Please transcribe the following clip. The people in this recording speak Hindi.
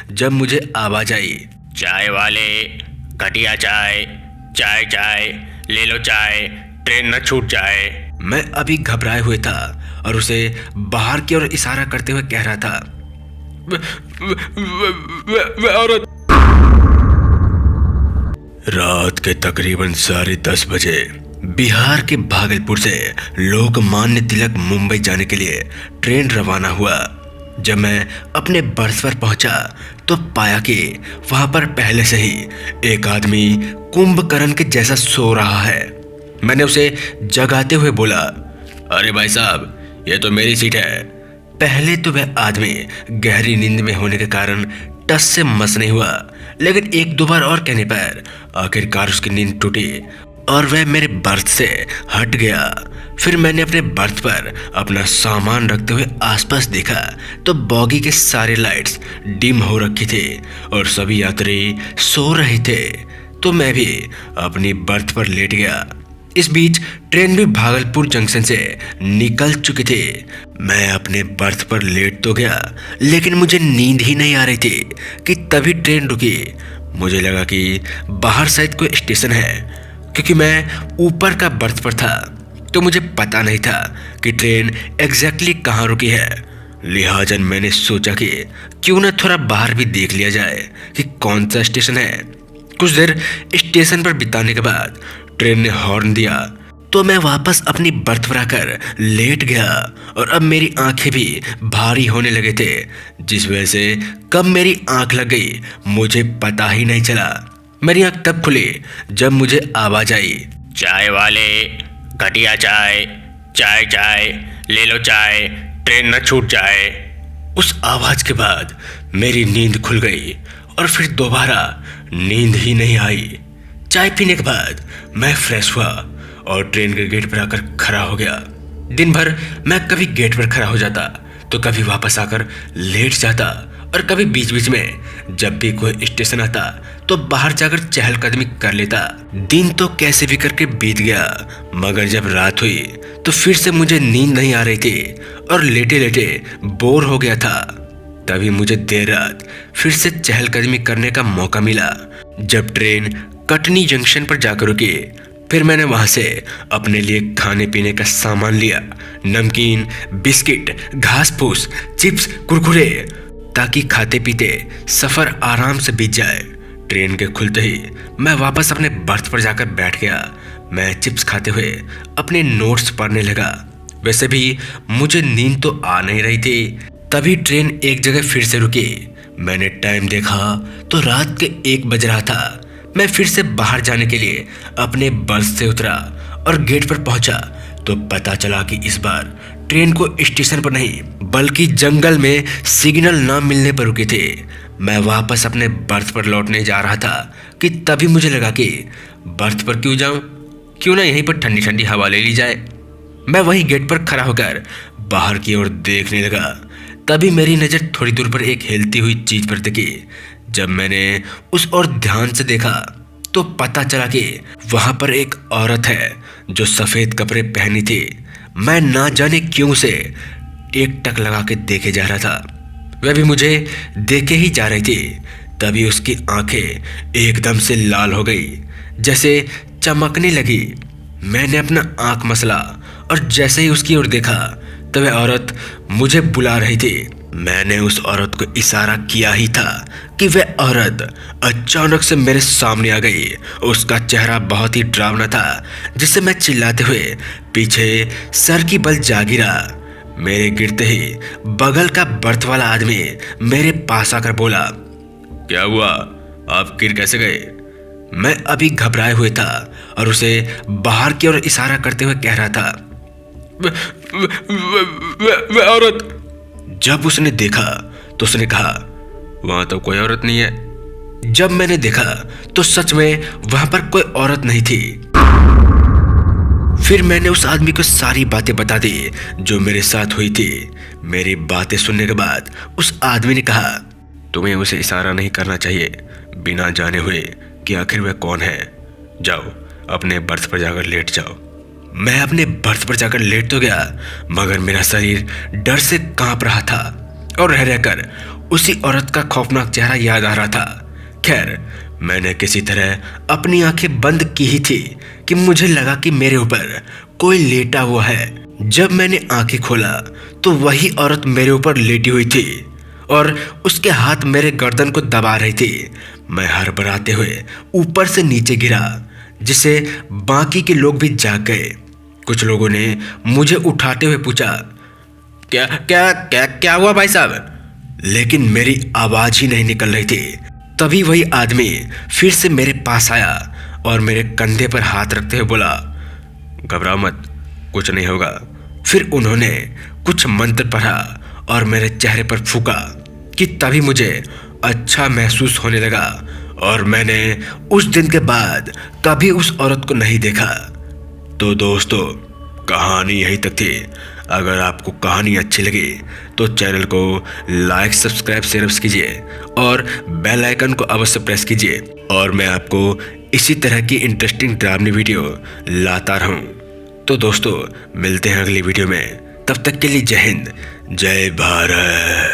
जब मुझे आवाज आई, चाय वाले, घटिया चाय, चाय चाय, ले लो चाय, ट्रेन न छूट जाए। मैं अभी घबराए हुए था और उसे बाहर की ओर इशारा करते हुए कह रहा था, वे औरत। रात के तकरीबन 10:30 बजे बिहार के भागलपुर से लोकमान्य तिलक मुंबई जाने के लिए ट्रेन रवाना हुआ। जब मैं अपने बर्थ पर पहुंचा तो पाया कि वहां पर पहले से ही एक आदमी कुंभकर्ण के जैसा सो रहा है। मैंने उसे जगाते हुए बोला, अरे भाई साहब, ये तो मेरी सीट है। पहले तो वह आदमी गहरी नींद में होने के कारण टस से मस नहीं हुआ, लेकिन एक दो बार और कहने पर आखिरकार उसकी नींद टूटी और वह मेरे बर्थ से हट गया। फिर मैंने अपने बर्थ पर अपना सामान रखते हुए आसपास देखा तो बॉगी के सारे लाइट्स डिम हो रखी थी और सभी यात्री सो रहे थे। तो मैं भी अपनी बर्थ पर लेट गया। इस बीच ट्रेन भी भागलपुर जंक्शन से निकल चुकी थी। मैं अपने बर्थ पर लेट तो गया, लेकिन मुझे नींद ही नहीं आ रही थी कि तभी ट्रेन रुकी। मुझे लगा कि बाहर शायद कोई स्टेशन है, क्योंकि मैं ऊपर का बर्थ पर था तो मुझे पता नहीं था कि ट्रेन एग्जैक्टली कहाँ रुकी है। लिहाजन मैंने सोचा कि क्यों न थोड़ा बाहर भी देख लिया जाए कि कौन सा स्टेशन है। कुछ देर स्टेशन पर बिताने के बाद ट्रेन ने हॉर्न दिया तो मैं वापस अपनी बर्थ पर आकर लेट गया और अब मेरी आंखें भी भारी होने लगे थे, जिस वजह से कब मेरी आंख लग गई मुझे पता ही नहीं चला। मेरी आंख तब खुली जब मुझे आवाज आई, चाय वाले, घटिया चाय, चाय चाय, ले लो चाय, ट्रेन न छूट जाए। उस आवाज के बाद मेरी नींद खुल गई और फिर दोबारा नींद ही नहीं आई। चाय पीने के बाद मैं फ्रेश हुआ और ट्रेन के गेट पर आकर खड़ा हो गया। दिन भर मैं कभी गेट पर खड़ा हो जाता तो कभी वापस आकर लेट जाता और कभी बीच बीच में जब भी कोई स्टेशन आता तो बाहर जाकर चहलकदमी कर लेता। दिन तो कैसे भी करके बीत गया, मगर जब रात हुई तो फिर से मुझे नींद नहीं आ रही थी और लेटे लेटे बोर हो गया था। तभी मुझे देर रात फिर से चहलकदमी करने का मौका मिला जब ट्रेन कटनी जंक्शन पर जाकर रुकी। फिर मैंने वहां से अपने लिए खाने पीने का सामान लिया, नमकीन, बिस्किट, घास फूस, चिप्स, कुरकुरे, ताकि खाते पीते सफर आराम से बीत जाए। ट्रेन के खुलते ही मैं वापस अपने बर्थ पर जाकर बैठ गया। मैं चिप्स खाते हुए अपने नोट्स पढ़ने लगा। वैसे भी मुझे नींद तो आ नहीं रही थी। तभी ट्रेन एक जगह फिर से रुकी। मैंने टाइम देखा तो रात के 1 बज रहा था। मैं फिर से बाहर जाने के लिए अपने बर्थ से उतरा और गेट पर पहुंचा तो पता चला कि इस बार ट्रेन को स्टेशन पर नहीं बल्कि जंगल में सिग्नल न मिलने पर रुकी थी। मैं वापस अपने बर्थ पर लौटने जा रहा था कि तभी मुझे लगा कि बर्थ पर क्यों जाऊं, क्यों ना यहीं पर ठंडी ठंडी हवा ले ली जाए। मैं वहीं गेट पर खड़ा होकर बाहर की ओर देखने लगा। तभी मेरी नज़र थोड़ी दूर पर एक हिलती हुई चीज पर टिकी। जब मैंने उस ओर ध्यान से देखा तो पता चला कि वहां पर एक औरत है जो सफेद कपड़े पहनी थी। मैं ना जाने क्यों से एक टक लगा के देखे जा रहा था। वह भी मुझे देखे ही जा रही थी। तभी उसकी आंखें एकदम से लाल हो गई, जैसे चमकने लगी। मैंने अपना आंख मसला और जैसे ही उसकी ओर देखा तो वह औरत मुझे बुला रही थी। मैंने उस औरत को इशारा किया ही था कि वह औरत अचानक से मेरे सामने आ गई। उसका चेहरा बहुत ही डरावना था, जिससे मैं चिल्लाते हुए पीछे सर की बल जा गिरा। मेरे गिरते ही बगल का बर्थ वाला आदमी मेरे पास आकर बोला, क्या हुआ, आप गिर कैसे गए? मैं अभी घबराए हुए था और उसे बाहर की ओर इशारा करते हुए कह रहा था, वह औरत। जब उसने देखा तो उसने कहा, वहां तो कोई औरत नहीं है। जब मैंने देखा तो सच में वहां पर कोई औरत नहीं थी। फिर मैंने उस आदमी को सारी बातें बता दी जो मेरे साथ हुई थी। मेरी बातें सुनने के बाद उस आदमी ने कहा, तुम्हें उसे इशारा नहीं करना चाहिए बिना जाने हुए कि आखिर वह कौन है। जाओ अपने बर्थ पर जाकर लेट जाओ। मैं अपने बर्थ पर जाकर लेट तो गया, मगर मेरा शरीर डर से कांप रहा था और रह रहकर उसी औरत का खौफनाक चेहरा याद आ रहा था। खैर, मैंने किसी तरह अपनी आंखें बंद की ही थी कि मुझे लगा कि मेरे ऊपर कोई लेटा हुआ है। जब मैंने आंखें खोला तो वही औरत मेरे ऊपर लेटी हुई थी और उसके हाथ मेरे गर्दन को दबा रही थी। मैं हड़बड़ाते हुए ऊपर से नीचे गिरा, जिसे बाकी के लोग भी जाग गए। कुछ लोगों ने मुझे उठाते हुए पूछा, क्या क्या क्या क्या हुआ भाई साहब? लेकिन मेरी आवाज ही नहीं निकल रही थी। तभी वही आदमी फिर से मेरे पास आया और मेरे कंधे पर हाथ रखते हुए बोला, घबराओ मत, कुछ नहीं होगा। फिर उन्होंने कुछ मंत्र पढ़ा और मेरे चेहरे पर फूंका कि तभी मुझे अच्छा महसूस होने लगा और मैंने उस दिन के बाद कभी उस औरत को नहीं देखा। तो दोस्तों, कहानी यहीं तक थी। अगर आपको कहानी अच्छी लगी तो चैनल को लाइक, सब्सक्राइब, शेयर कीजिए और बेल आइकन को अवश्य प्रेस कीजिए और मैं आपको इसी तरह की इंटरेस्टिंग ड्रामनी वीडियो लाता रहूं। तो दोस्तों, मिलते हैं अगली वीडियो में। तब तक के लिए जय हिंद, जय भारत।